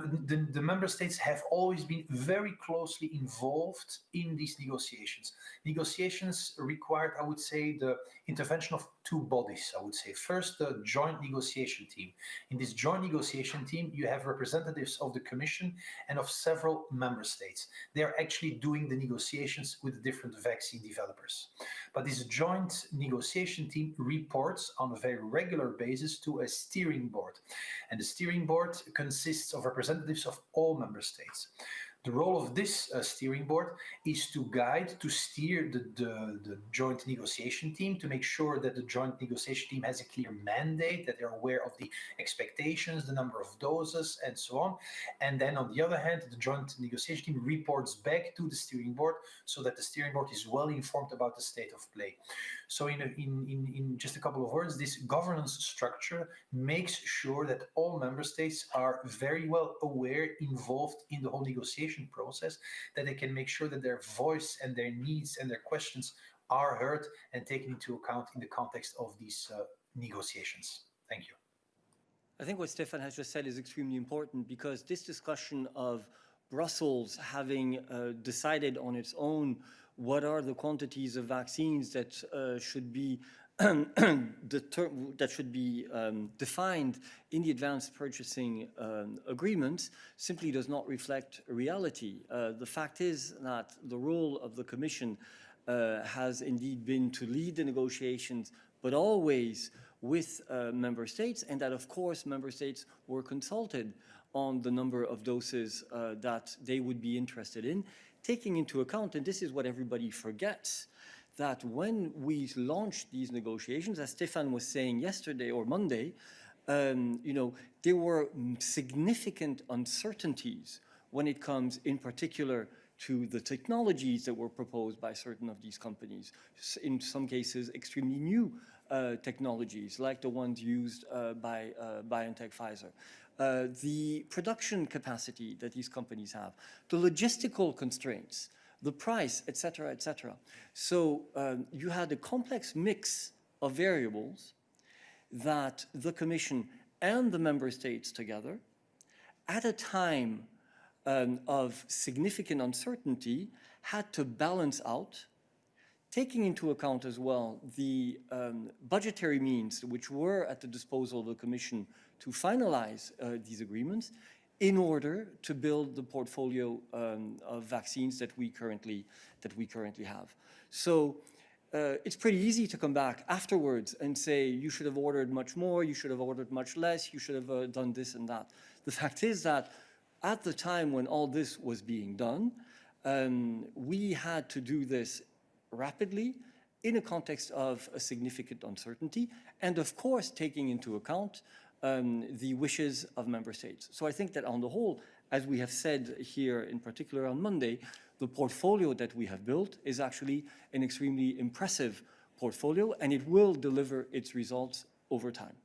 the member states have always been very closely involved in these negotiations. Negotiations required, I would say, the intervention of two bodies, I would say. First, the joint negotiation team. In this joint negotiation team, you have representatives of the Commission and of several member states. They are actually doing the negotiations with the different vaccine developers. But this joint negotiation team reports on a very regular basis to a steering board. And the steering board consists of representatives of all member states. The role of this steering board is to guide, to steer the joint negotiation team, to make sure that the joint negotiation team has a clear mandate, that they're aware of the expectations, the number of doses, and so on. And then on the other hand, the joint negotiation team reports back to the steering board so that the steering board is well informed about the state of play. So in just a couple of words, this governance structure makes sure that all member states are very well aware, involved in the whole negotiation process, that they can make sure that their voice and their needs and their questions are heard and taken into account in the context of these negotiations. Thank you. I think what Stefan has just said is extremely important, because this discussion of Brussels having decided on its own what are the quantities of vaccines that should be defined in the advanced purchasing agreements simply does not reflect reality. The fact is that the role of the Commission has indeed been to lead the negotiations, but always with member states, and that of course member states were consulted on the number of doses that they would be interested in, taking into account, and this is what everybody forgets, that when we launched these negotiations, as Stefan was saying yesterday or Monday, there were significant uncertainties when it comes in particular to the technologies that were proposed by certain of these companies. In some cases, extremely new technologies, like the ones used by BioNTech Pfizer. The production capacity that these companies have, the logistical constraints, the price, et cetera, et cetera. So you had a complex mix of variables that the Commission and the member states together, at a time of significant uncertainty, had to balance out, taking into account as well the budgetary means which were at the disposal of the Commission to finalize these agreements, in order to build the portfolio of vaccines that we currently have. So it's pretty easy to come back afterwards and say you should have ordered much more, you should have ordered much less, you should have done this and that. The fact is that at the time when all this was being done, we had to do this rapidly in a context of a significant uncertainty, and of course taking into account the wishes of member states. So I think that on the whole, as we have said here in particular on Monday, the portfolio that we have built is actually an extremely impressive portfolio, and it will deliver its results over time.